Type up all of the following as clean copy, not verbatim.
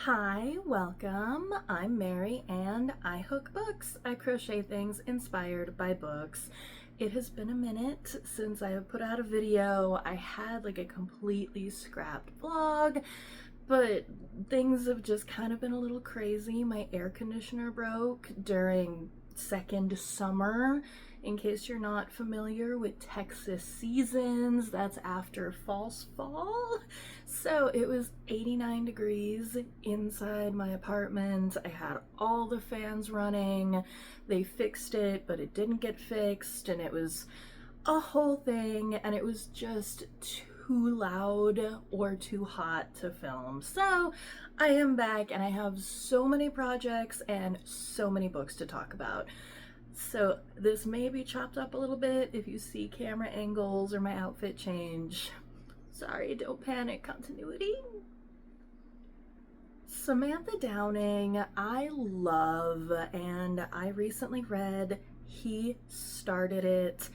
Hi, welcome. I'm Mary and I hook books. I crochet things inspired by books. It has been a minute since I have put out a video. I had like a completely scrapped vlog, but things have just kind of been a little crazy. My air conditioner broke during second summer. In case you're not familiar with Texas seasons, that's after false fall. So it was 89 degrees inside my apartment. I had all the fans running. They fixed it, but it didn't get fixed, and it was a whole thing, and it was just too loud or too hot to film. So I am back and I have so many projects and so many books to talk about. So this may be chopped up a little bit if you see camera angles or my outfit change. Sorry, don't panic, continuity. Samantha Downing, I love, and I recently read He Started It.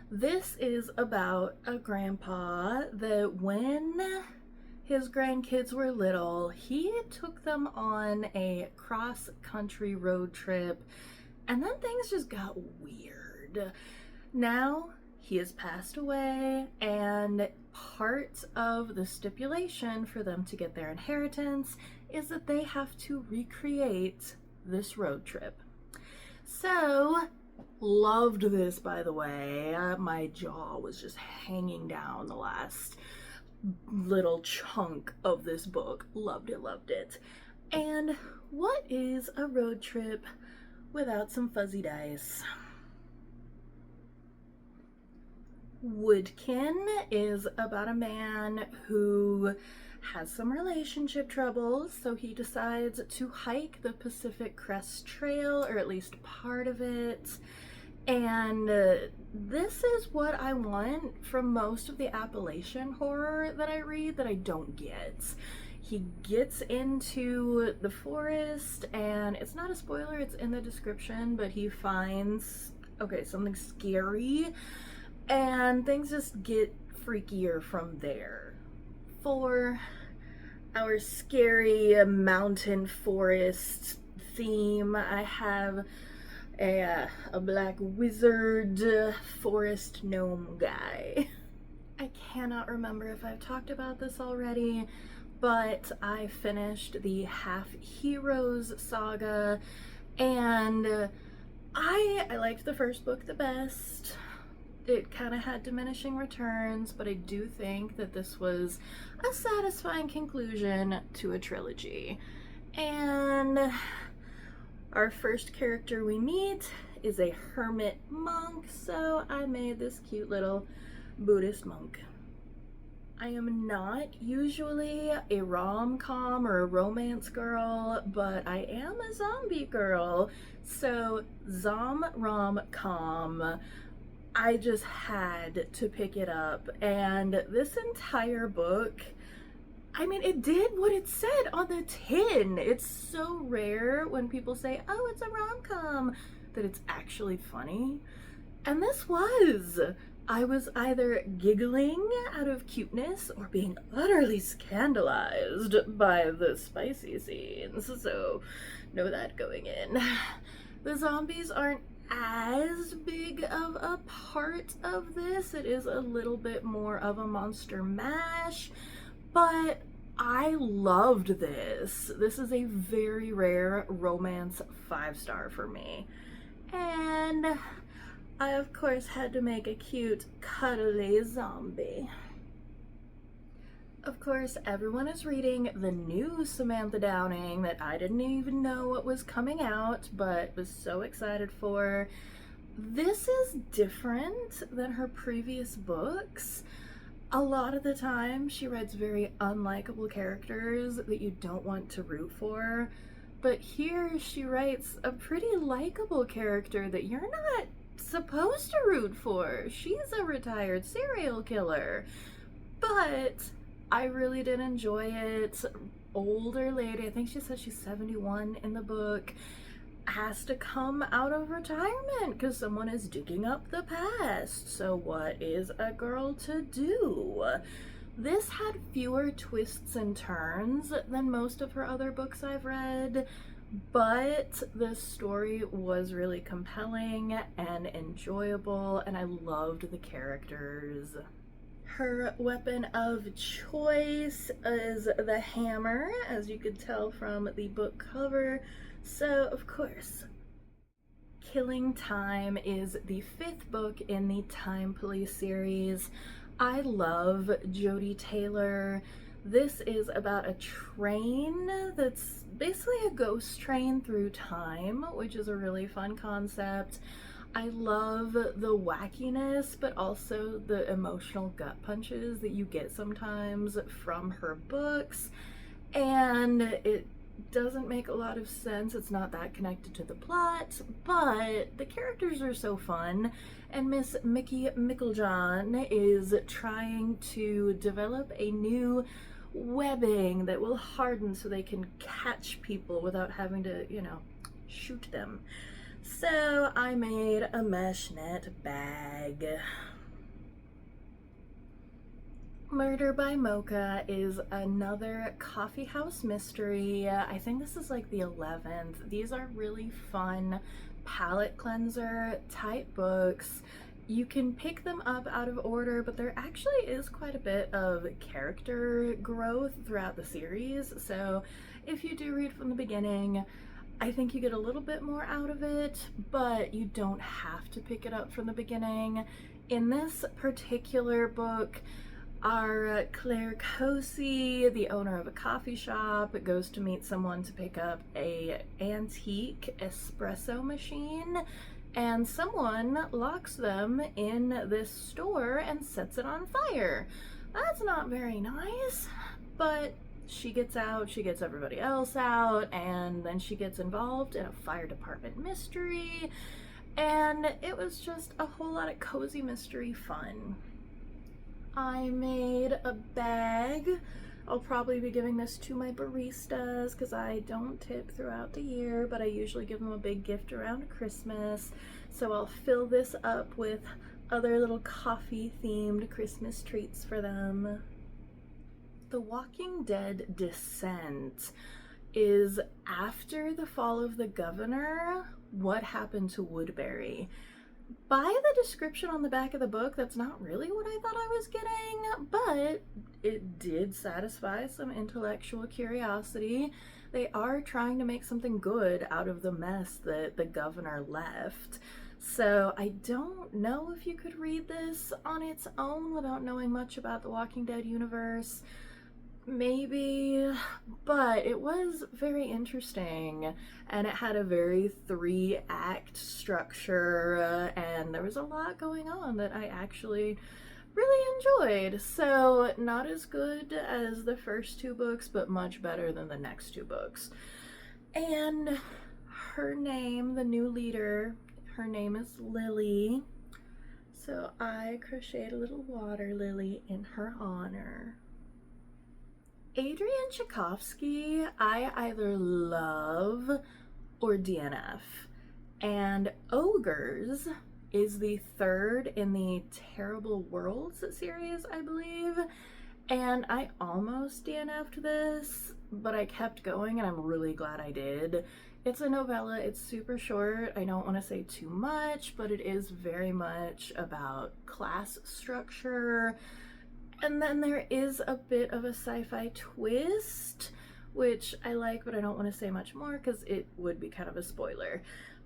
This is about a grandpa that when his grandkids were little, he took them on a cross-country road trip, and then things just got weird. Now he has passed away, and part of the stipulation for them to get their inheritance is that they have to recreate this road trip. So, loved this, by the way. My jaw was just hanging down the last little chunk of this book. Loved it, loved it. And what is a road trip without some fuzzy dice? Woodkin is about a man who has some relationship troubles, so he decides to hike the Pacific Crest Trail, or at least part of it. And this is what I want from most of the Appalachian horror that I read that I don't get. He gets into the forest, and it's not a spoiler, it's in the description, but he finds, something scary, and things just get freakier from there. For our scary mountain forest theme, I have a black wizard forest gnome guy. I cannot remember if I've talked about this already, but I finished the Half Heroes saga, and I liked the first book the best. It kind of had diminishing returns, but I do think that this was a satisfying conclusion to a trilogy. And our first character we meet is a hermit monk, so I made this cute little Buddhist monk. I am not usually a rom-com or a romance girl, but I am a zombie girl, so Zomromcom, I just had to pick it up. And this entire book, I mean, it did what it said on the tin. It's so rare when people say, oh, it's a rom-com, that it's actually funny. And this was. I was either giggling out of cuteness or being utterly scandalized by the spicy scenes, so know that going in. The zombies aren't as big of a part of this. It is a little bit more of a monster mash, but I loved this. This is a very rare romance 5-star for me. And I of course had to make a cute cuddly zombie. Of course, everyone is reading the new Samantha Downing that I didn't even know what was coming out, but was so excited for. This is different than her previous books. A lot of the time, she writes very unlikable characters that you don't want to root for, but here she writes a pretty likable character that you're not supposed to root for. She's a retired serial killer, but I really did enjoy it. Older lady, I think she says she's 71 in the book, has to come out of retirement because someone is digging up the past. So what is a girl to do? This had fewer twists and turns than most of her other books I've read, but the story was really compelling and enjoyable, and I loved the characters. Her weapon of choice is the hammer, as you could tell from the book cover. So, of course, Killing Time is the 5th book in the Time Police series. I love Jodie Taylor. This is about a train that's basically a ghost train through time, which is a really fun concept. I love the wackiness, but also the emotional gut punches that you get sometimes from her books. And it doesn't make a lot of sense. It's not that connected to the plot, but the characters are so fun. And Miss Mickey Micklejohn is trying to develop a new webbing that will harden so they can catch people without having to, you know, shoot them. So I made a mesh net bag. Murder by Mocha is another coffee house mystery. I think this is like the 11th. These are really fun palette cleanser type books. You can pick them up out of order, but there actually is quite a bit of character growth throughout the series. So if you do read from the beginning, I think you get a little bit more out of it, but you don't have to pick it up from the beginning. In this particular book, our Claire Coese, the owner of a coffee shop, goes to meet someone to pick up a antique espresso machine, and someone locks them in this store and sets it on fire. That's not very nice, but she gets out, she gets everybody else out, and then she gets involved in a fire department mystery, and it was just a whole lot of cozy mystery fun. I made a bag. I'll probably be giving this to my baristas because I don't tip throughout the year, but I usually give them a big gift around Christmas. So I'll fill this up with other little coffee themed Christmas treats for them. The Walking Dead Descent is after the fall of the governor, what happened to Woodbury. By the description on the back of the book, that's not really what I thought I was getting, but it did satisfy some intellectual curiosity. They are trying to make something good out of the mess that the governor left. So I don't know if you could read this on its own without knowing much about the Walking Dead universe. Maybe, but it was very interesting, and it had a very 3-act structure, and there was a lot going on that I actually really enjoyed. So not as good as the first 2 books, but much better than the next 2 books. And her name, the new leader, her name is Lily, so I crocheted a little water lily in her honor. Adrian Tchaikovsky, I either love or DNF, and Ogres is the 3rd in the Terrible Worlds series, I believe, and I almost DNF'd this, but I kept going and I'm really glad I did. It's a novella, it's super short, I don't want to say too much, but it is very much about class structure. And then there is a bit of a sci-fi twist, which I like, but I don't want to say much more because it would be kind of a spoiler.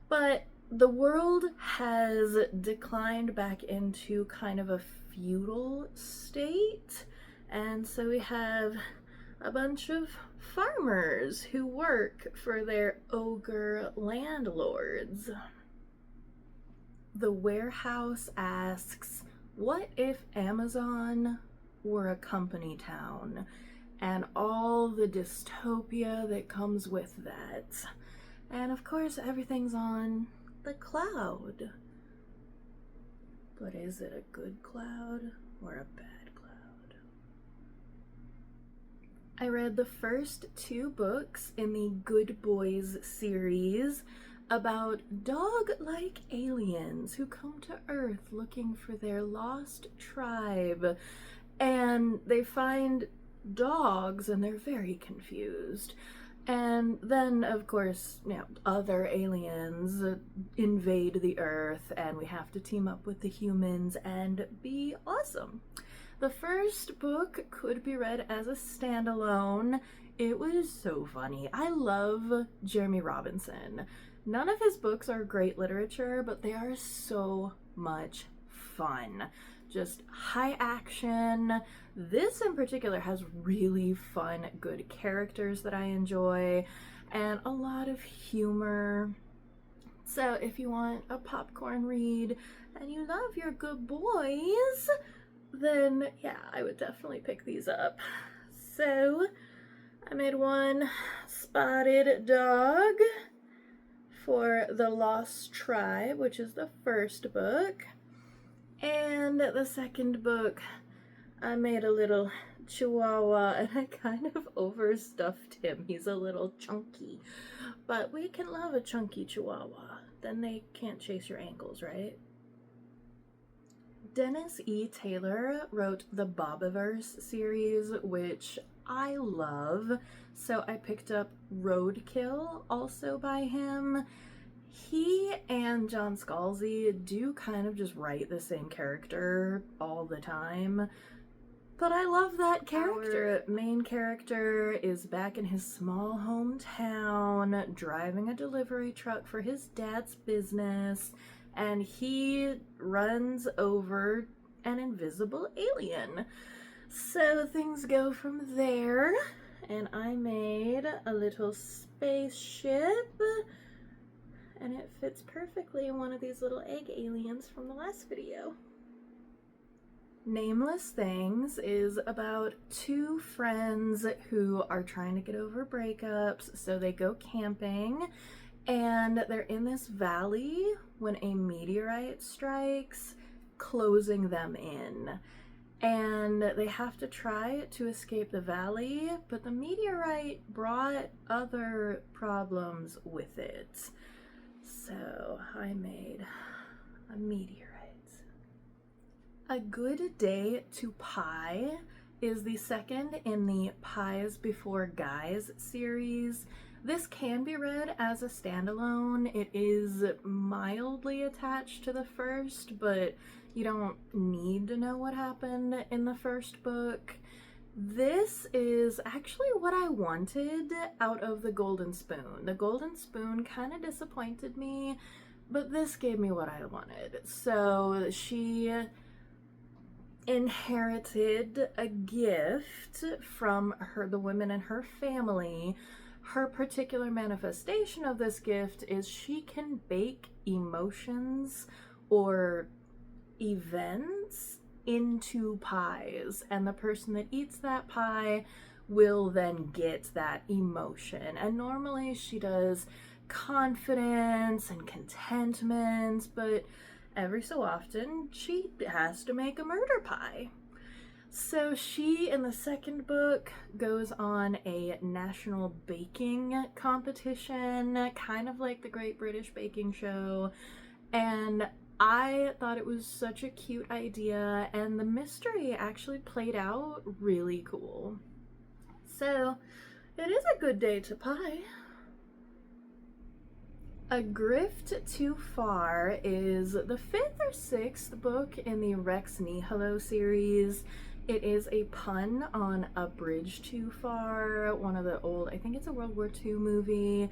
But the world has declined back into kind of a feudal state, and so we have a bunch of farmers who work for their ogre landlords. The Warehouse asks, what if Amazon were a company town, and all the dystopia that comes with that? And of course everything's on the cloud. But is it a good cloud or a bad cloud? I read the first 2 books in the Good Boys series about dog-like aliens who come to Earth looking for their lost tribe. and they find dogs and they're very confused. And then, of course, other aliens invade the Earth, and we have to team up with the humans and be awesome. The first book could be read as a standalone. It was so funny. I love Jeremy Robinson. None of his books are great literature, but they are so much fun. Just high action. This in particular has really fun, good characters that I enjoy, and a lot of humor. So if you want a popcorn read and you love your good boys, then yeah, I would definitely pick these up. So I made one spotted dog for The Lost Tribe, which is the first book. And the second book, I made a little chihuahua, and I kind of overstuffed him. He's a little chunky, but we can love a chunky chihuahua. Then they can't chase your ankles, right? Dennis E. Taylor wrote the Bobiverse series, which I love, so I picked up Roadkill, also by him. He and John Scalzi do kind of just write the same character all the time, but I love that character. Our main character is back in his small hometown, driving a delivery truck for his dad's business, and he runs over an invisible alien. So things go from there, and I made a little spaceship, and it fits perfectly in one of these little egg aliens from the last video. Nameless Things is about two friends who are trying to get over breakups, so they go camping, and they're in this valley when a meteorite strikes, closing them in. And they have to try to escape the valley, but the meteorite brought other problems with it. So I made a meteorite. A Good Day to Pie is the second in the Pies Before Guys series. This can be read as a standalone. It is mildly attached to the first, but you don't need to know what happened in the first book. This is actually what I wanted out of the Golden Spoon. The Golden Spoon kind of disappointed me, but this gave me what I wanted. So she inherited a gift from the women in her family. Her particular manifestation of this gift is she can bake emotions or events into pies, and the person that eats that pie will then get that emotion. And normally she does confidence and contentment, but every so often she has to make a murder pie. So she, in the second book, goes on a national baking competition, kind of like the Great British Baking Show, and I thought it was such a cute idea, and the mystery actually played out really cool. So it is a good day to pie. A Grift Too Far is the 5th or 6th book in the Rex Nihilo series. It is a pun on A Bridge Too Far, one of the old, I think it's a World War II movie.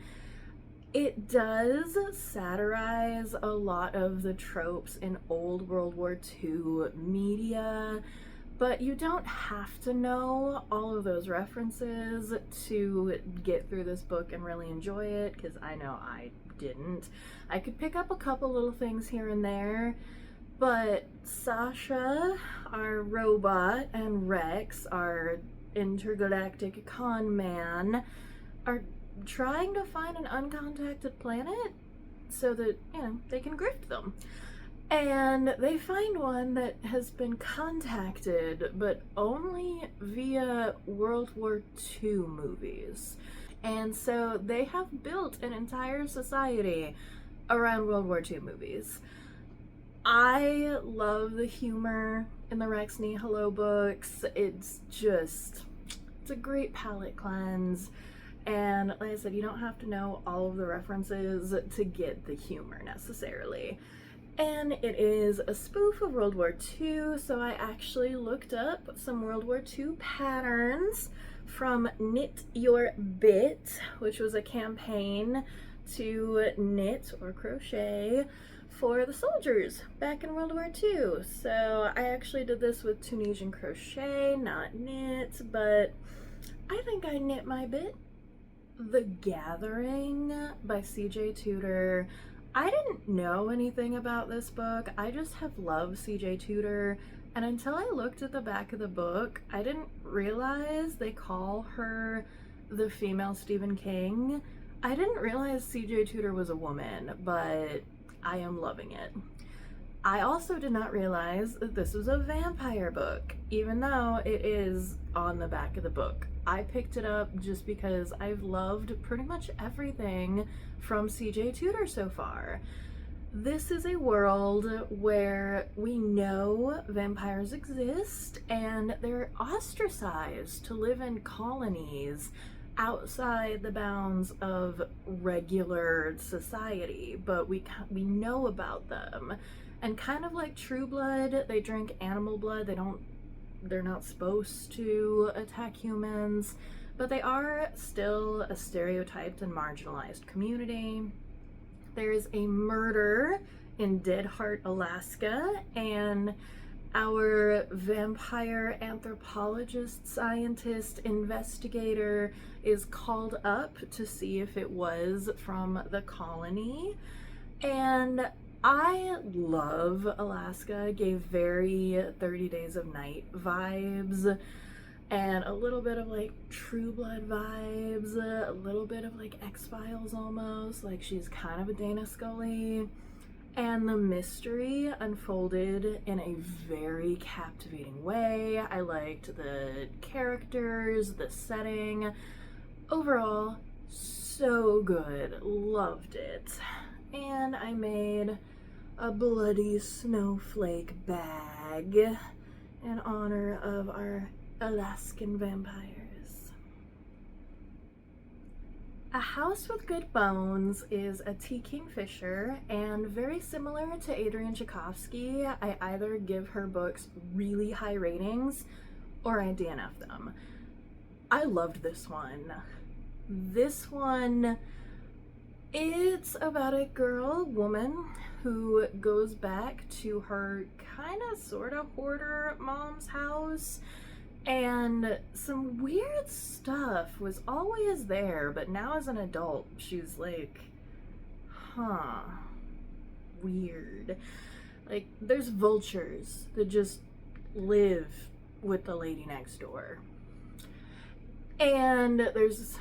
It does satirize a lot of the tropes in old World War II media, but you don't have to know all of those references to get through this book and really enjoy it, because I know I didn't. I could pick up a couple little things here and there, but Sasha, our robot, and Rex, our intergalactic con man, are trying to find an uncontacted planet so that, they can grift them. And they find one that has been contacted, but only via World War II movies. And so they have built an entire society around World War II movies. I love the humor in the Rex Nee Hello books. It's a great palette cleanse. And like I said, you don't have to know all of the references to get the humor necessarily. And it is a spoof of World War II, so I actually looked up some World War II patterns from Knit Your Bit, which was a campaign to knit or crochet for the soldiers back in World War II. So I actually did this with Tunisian crochet, not knit, but I think I knit my bit. The Gathering by CJ Tudor. I didn't know anything about this book. I just have loved CJ Tudor, and until I looked at the back of the book, I didn't realize they call her the female Stephen King. I didn't realize CJ Tudor was a woman, but I am loving it. I also did not realize that this was a vampire book, even though it is on the back of the book. I picked it up just because I've loved pretty much everything from CJ Tudor so far. This is a world where we know vampires exist and they're ostracized to live in colonies outside the bounds of regular society, but we know about them. And kind of like True Blood, they drink animal blood. They're not supposed to attack humans, but they are still a stereotyped and marginalized community. There's a murder in Dead Heart, Alaska, and our vampire anthropologist, scientist, investigator is called up to see if it was from the colony. And I love Alaska. Gave very 30 Days of Night vibes and a little bit of like True Blood vibes, a little bit of like X-Files almost, like she's kind of a Dana Scully. And the mystery unfolded in a very captivating way. I liked the characters, the setting. Overall, so good. Loved it. And I made a bloody snowflake bag in honor of our Alaskan vampires. A House with Good Bones is a T. Kingfisher, and very similar to Adrian Tchaikovsky, I either give her books really high ratings or I DNF them. I loved this one. This one, it's about a woman who goes back to her kind of sort of hoarder mom's house, and some weird stuff was always there, but now as an adult she's like, weird. Like, there's vultures that just live with the lady next door, and there's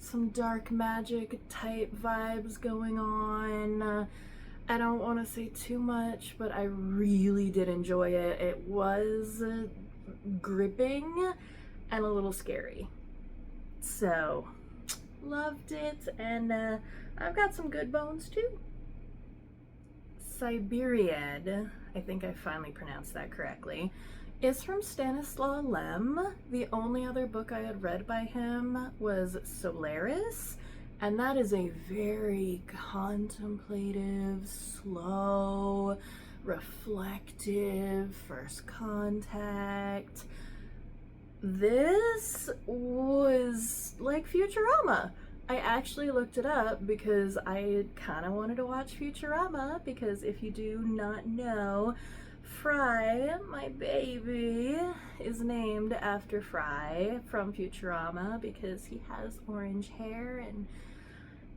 some dark magic type vibes going on. I don't want to say too much, but I really did enjoy it. It was gripping and a little scary. So, loved it, and I've got some good bones too. Siberiad, I think I finally pronounced that correctly, is from Stanislaw Lem. The only other book I had read by him was Solaris, and that is a very contemplative, slow, reflective first contact. This was like Futurama. I actually looked it up because I kind of wanted to watch Futurama, because if you do not know, Fry, my baby, is named after Fry from Futurama because he has orange hair and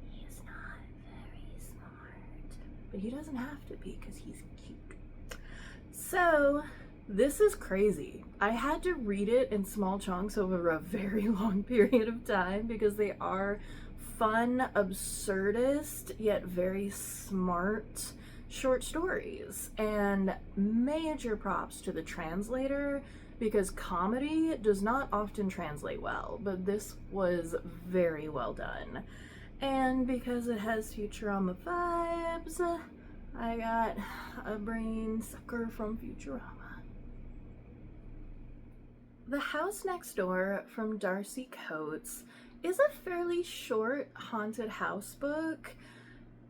he's not very smart. But he doesn't have to be because he's cute. So, this is crazy. I had to read it in small chunks over a very long period of time because they are fun, absurdist, yet very smart short stories. And major props to the translator, because comedy does not often translate well, but this was very well done. And because it has Futurama vibes, I got a brain sucker from Futurama. The House Next Door from Darcy Coates is a fairly short haunted house book.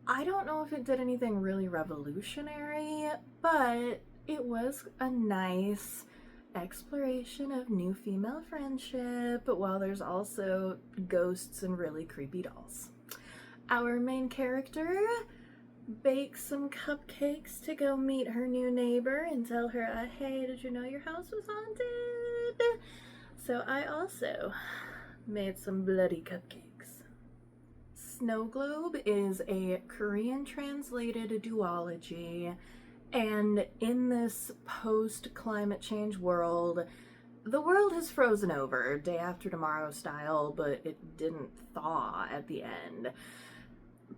I don't know if it did anything really revolutionary, but it was a nice exploration of new female friendship, while there's also ghosts and really creepy dolls. Our main character bakes some cupcakes to go meet her new neighbor and tell her, hey, did you know your house was haunted? So I also made some bloody cupcakes. Snowglobe is a Korean translated duology, and in this post-climate change world, the world has frozen over, day after tomorrow style, but it didn't thaw at the end.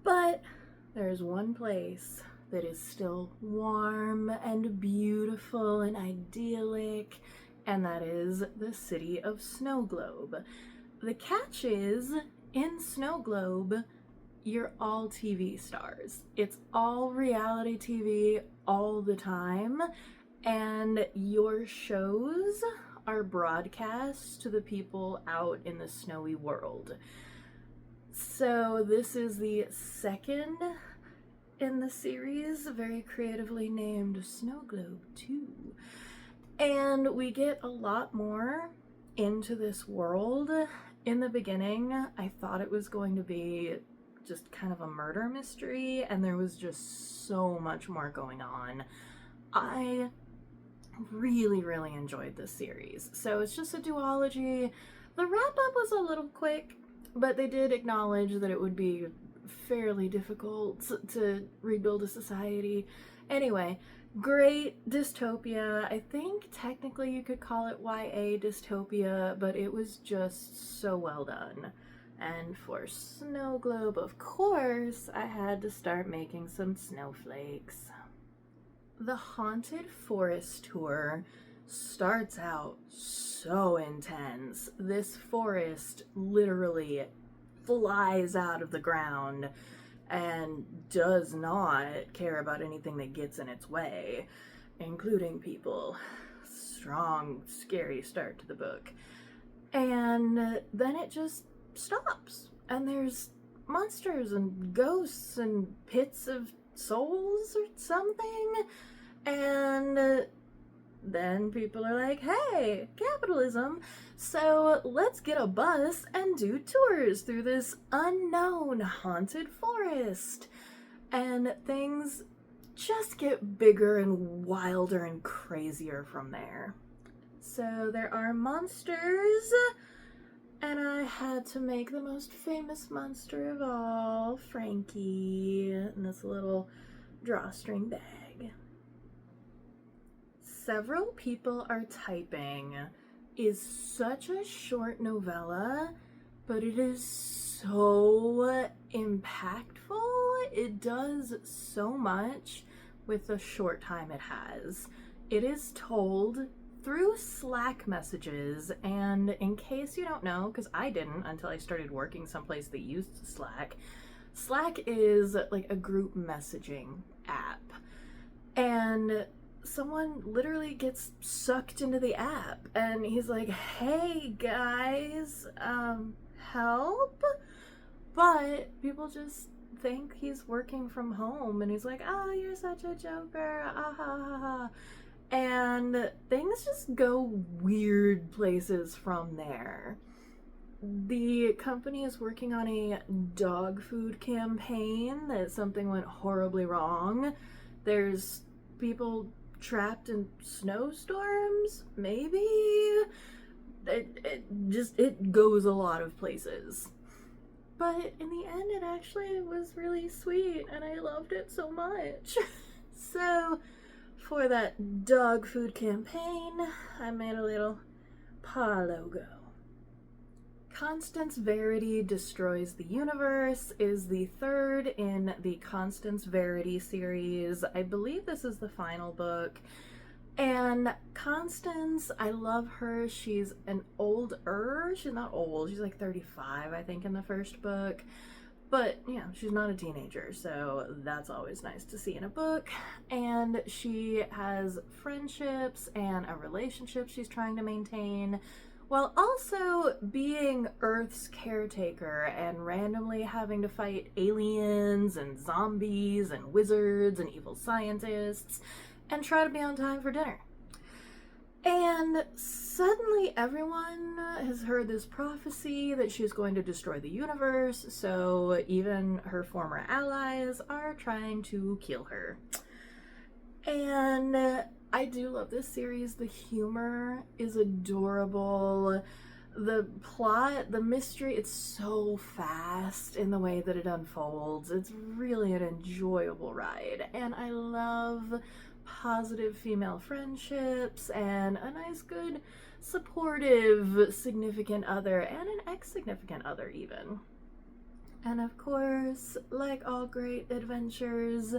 But there's one place that is still warm and beautiful and idyllic, and that is the city of Snowglobe. The catch is, in Snowglobe, you're all TV stars. It's all reality TV all the time, and your shows are broadcast to the people out in the snowy world. So this is the second in the series, very creatively named Snowglobe 2. And we get a lot more into this world. In the beginning, I thought it was going to be just kind of a murder mystery, and there was just so much more going on. I really, really enjoyed this series. So it's just a duology. The wrap-up was a little quick, but they did acknowledge that it would be fairly difficult to rebuild a society. Anyway, great dystopia. I think technically you could call it YA dystopia, but it was just so well done. And for Snowglobe, of course, I had to start making some snowflakes. The Haunted Forest Tour starts out so intense. This forest literally flies out of the ground and does not care about anything that gets in its way, including people. Strong, scary start to the book. And then it just stops, and there's monsters and ghosts and pits of souls or something, and then people are like, hey, capitalism, so let's get a bus and do tours through this unknown haunted forest. And things just get bigger and wilder and crazier from there. So there are monsters, and I had to make the most famous monster of all, Frankie, in this little drawstring bag. Several People Are Typing is such a short novella, but it is so impactful. It does so much with the short time it has. It is told through Slack messages, and in case you don't know, because I didn't until I started working someplace that used Slack, Slack is like a group messaging app, and someone literally gets sucked into the app, and he's like, hey guys, help? But people just think he's working from home, and he's like, oh, you're such a joker, ah ha ha ha. And things just go weird places from there. The company is working on a dog food campaign that something went horribly wrong. There's people trapped in snowstorms, maybe? It goes a lot of places. But in the end, it actually was really sweet, and I loved it so much. So for that dog food campaign, I made a little paw logo. Constance Verity Destroys the Universe is the third in the Constance Verity series. I believe this is the final book. And Constance, I love her. She's an older, she's not old, she's like 35, I think, in the first book. But, you know, she's not a teenager, so that's always nice to see in a book. And she has friendships and a relationship she's trying to maintain, while also being Earth's caretaker and randomly having to fight aliens and zombies and wizards and evil scientists and try to be on time for dinner. And suddenly everyone has heard this prophecy that she's going to destroy the universe, so even her former allies are trying to kill her. And I do love this series. The humor is adorable. The plot, the mystery, it's so fast in the way that it unfolds. It's really an enjoyable ride. And I love positive female friendships and a nice, good, supportive significant other and an ex-significant other even. And of course, like all great adventures,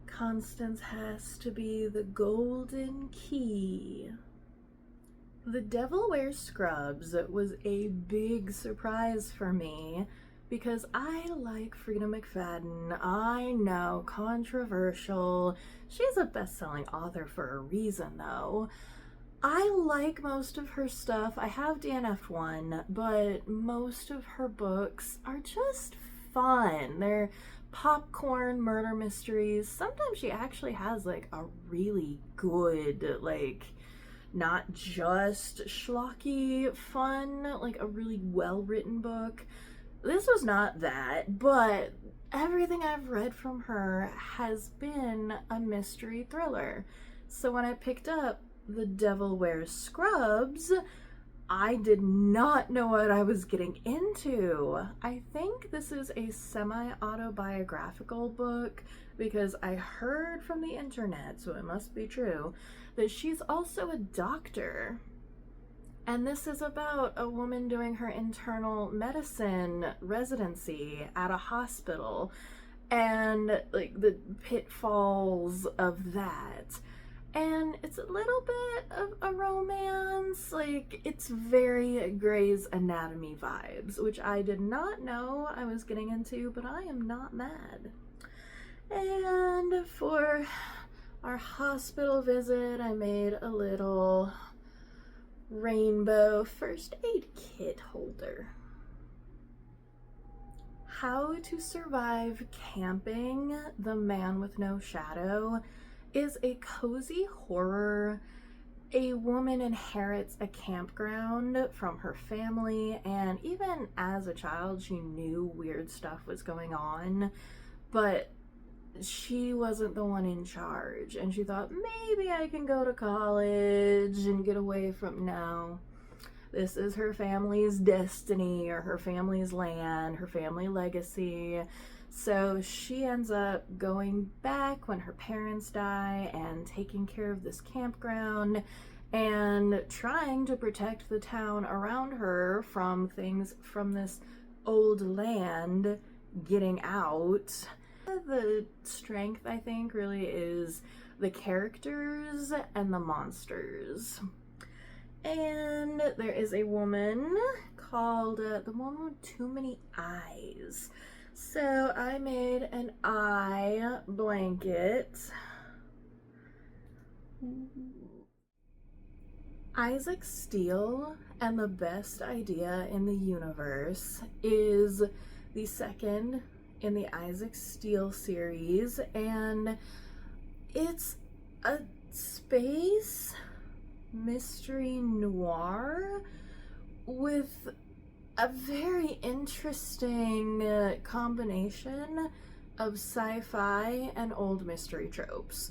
Constance has to be the golden key. The Devil Wears Scrubs was a big surprise for me because I like Freida McFadden. I know, controversial. She's a best-selling author for a reason, though. I like most of her stuff. I have DNF'd one, but most of her books are just fun. They're popcorn murder mysteries. Sometimes she actually has, like, a really good, like, not just schlocky fun, like a really well-written book. This was not that, but everything I've read from her has been a mystery thriller. So when I picked up The Devil Wears Scrubs, I did not know what I was getting into. I think this is a semi-autobiographical book because I heard from the internet, so it must be true, that she's also a doctor. And this is about a woman doing her internal medicine residency at a hospital and like the pitfalls of that. And it's a little bit of a romance, like it's very Grey's Anatomy vibes, which I did not know I was getting into, but I am not mad. And for our hospital visit, I made a little rainbow first aid kit holder. How to Survive Camping: The Man with No Shadow is a cozy horror. A woman inherits a campground from her family, and even as a child she knew weird stuff was going on, but she wasn't the one in charge, and she thought, maybe I can go to college and get away from now. This is her family's destiny, or her family's land, her family legacy. So she ends up going back when her parents die and taking care of this campground and trying to protect the town around her from things from this old land getting out. The strength, I think, really is the characters and the monsters. And there is a woman called the Woman with Too Many Eyes. So I made an eye blanket. Isaac Steele and the Best Idea in the Universe is the second in the Isaac Steele series, and it's a space mystery noir with a very interesting combination of sci-fi and old mystery tropes.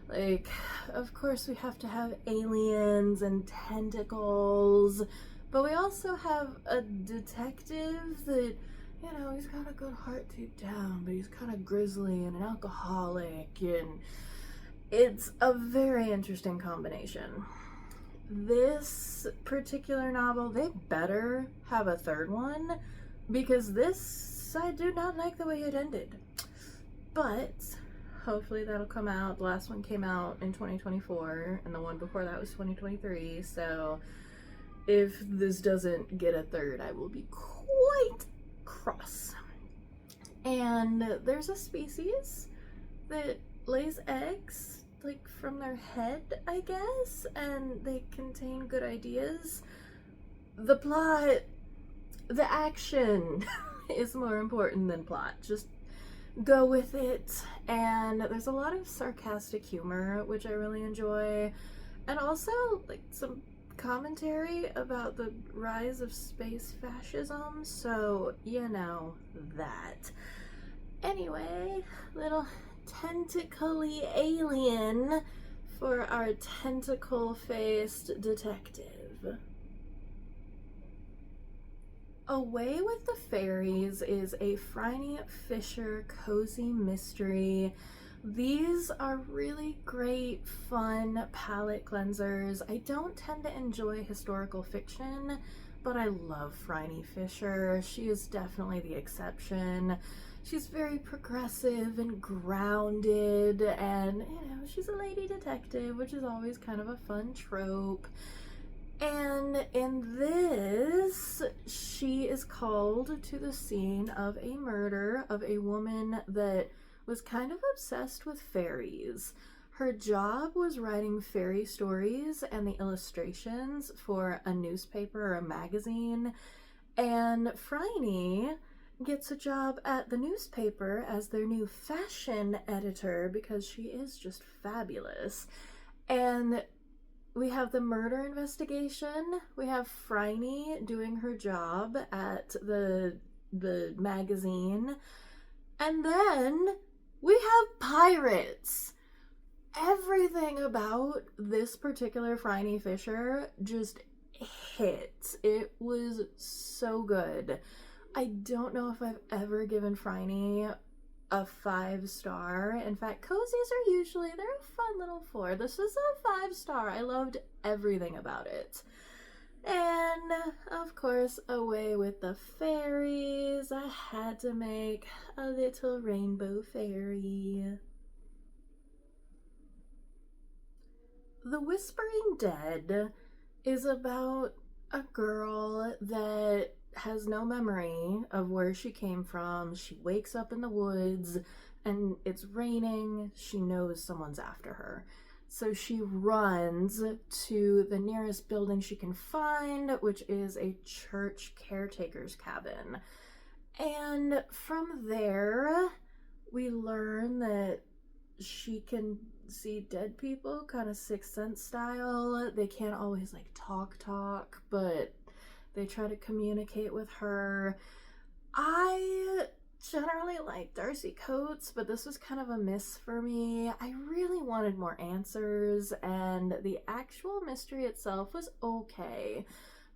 Like, of course we have to have aliens and tentacles, but we also have a detective that, you know, he's got a good heart deep down, but he's kind of grisly and an alcoholic, and it's a very interesting combination. This particular novel, they better have a third one, because this, I do not like the way it ended. But hopefully that'll come out. The last one came out in 2024, and the one before that was 2023, so if this doesn't get a third, I will be quite cross. And there's a species that lays eggs, like from their head, I guess, and they contain good ideas. The plot, the action is more important than plot. Just go with it. And there's a lot of sarcastic humor, which I really enjoy, and also like some commentary about the rise of space fascism, so you know that. Anyway, little tentacly alien for our tentacle-faced detective. Away with the Fairies is a Phryne Fisher cozy mystery. These are really great, fun palette cleansers. I don't tend to enjoy historical fiction, but I love Phryne Fisher. She is definitely the exception. She's very progressive and grounded, and, you know, she's a lady detective, which is always kind of a fun trope. And in this, she is called to the scene of a murder of a woman that was kind of obsessed with fairies. Her job was writing fairy stories and the illustrations for a newspaper or a magazine, and Phryne gets a job at the newspaper as their new fashion editor because she is just fabulous. And we have the murder investigation. We have Phryne doing her job at the magazine. And then we have pirates. Everything about this particular Phryne Fisher just hit. It was so good. I don't know if I've ever given Phryne a 5-star. In fact, cozies are usually, they're a fun little 4. This is a 5-star. I loved everything about it. And of course, away with the fairies, I had to make a little rainbow fairy. The Whispering Dead is about a girl that has no memory of where she came from. She wakes up in the woods and it's raining. She knows someone's after her. So she runs to the nearest building she can find, which is a church caretaker's cabin. And from there, we learn that she can see dead people, kind of Sixth Sense style. They can't always like talk, but they try to communicate with her. I generally like Darcy Coates, but this was kind of a miss for me. I really wanted more answers, and the actual mystery itself was okay,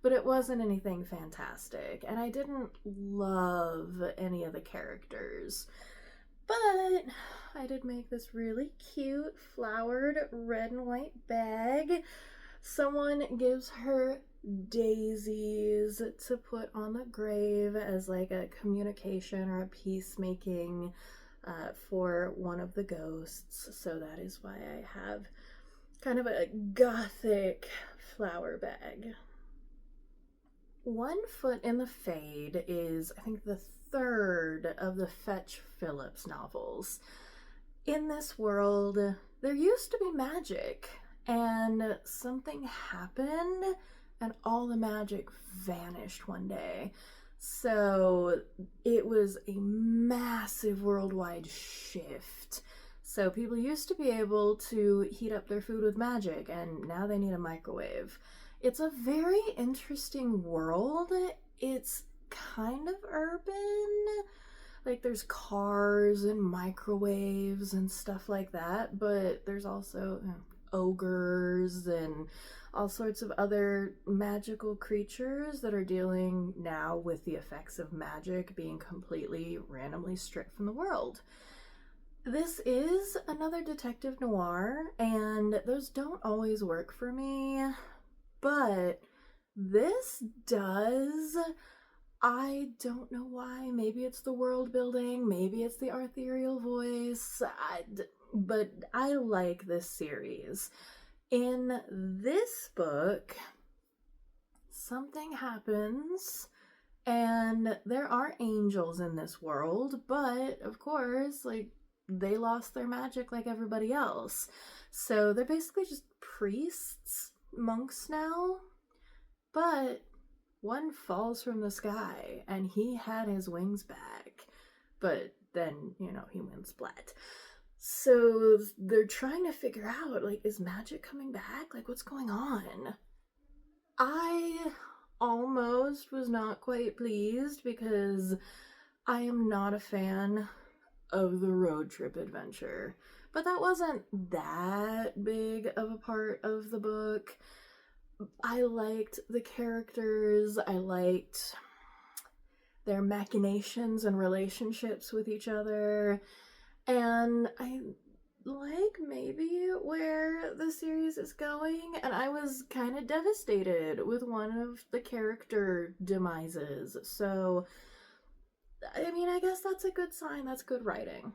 but it wasn't anything fantastic, and I didn't love any of the characters. But I did make this really cute flowered red and white bag. Someone gives her daisies to put on the grave as like a communication or a peacemaking for one of the ghosts. So that is why I have kind of a gothic flower bag. One Foot in the Fade is, I think, the third of the Fetch Phillips novels. In this world, there used to be magic, and something happened and all the magic vanished one day. So it was a massive worldwide shift. So people used to be able to heat up their food with magic, and now they need a microwave. It's a very interesting world. It's kind of urban. Like there's cars and microwaves and stuff like that, but there's also ogres and all sorts of other magical creatures that are dealing now with the effects of magic being completely randomly stripped from the world. This is another detective noir, and those don't always work for me, but this does. I don't know why. Maybe it's the world building, maybe it's the arthurial voice, but I like this series. In this book, something happens And there are angels in this world, but of course, like, they lost their magic like everybody else. So they're basically just priests, monks now. But one falls from the sky and he had his wings back. But then, he went splat. So they're trying to figure out, like, is magic coming back? Like, what's going on? I almost was not quite pleased because I am not a fan of the road trip adventure. But that wasn't that big of a part of the book. I liked the characters, I liked their machinations and relationships with each other, and I like maybe where the series is going, and I was kind of devastated with one of the character demises. So, I mean, I guess that's a good sign, that's good writing.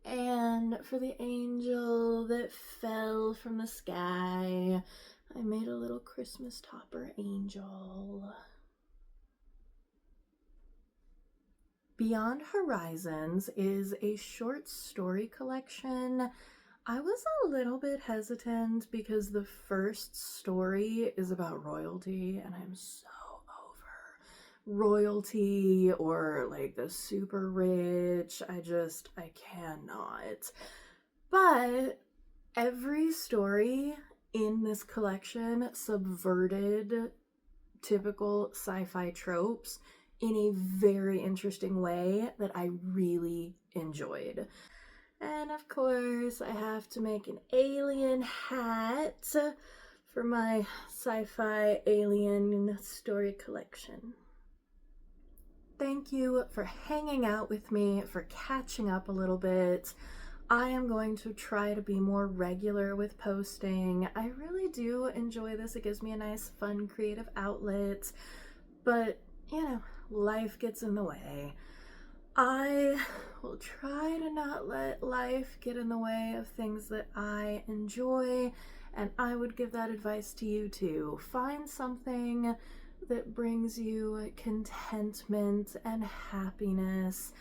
And for the angel that fell from the sky, I made a little Christmas topper angel. Beyond Horizons is a short story collection. I was a little bit hesitant because the first story is about royalty, and I'm so over royalty or like the super rich. I cannot. But every story in this collection subverted typical sci-fi tropes in a very interesting way that I really enjoyed. And of course, I have to make an alien hat for my sci-fi alien story collection. Thank you for hanging out with me, for catching up a little bit. I am going to try to be more regular with posting. I really do enjoy this. It gives me a nice, fun, creative outlet. But, life gets in the way. I will try to not let life get in the way of things that I enjoy, and I would give that advice to you too. Find something that brings you contentment and happiness.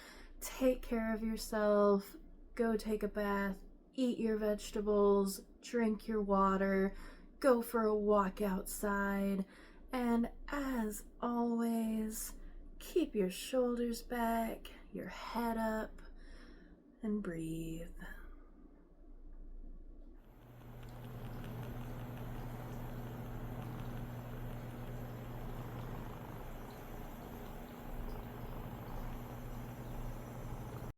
Take care of yourself. Go take a bath. Eat your vegetables. Drink your water. Go for a walk outside. And as always, keep your shoulders back, your head up, and breathe.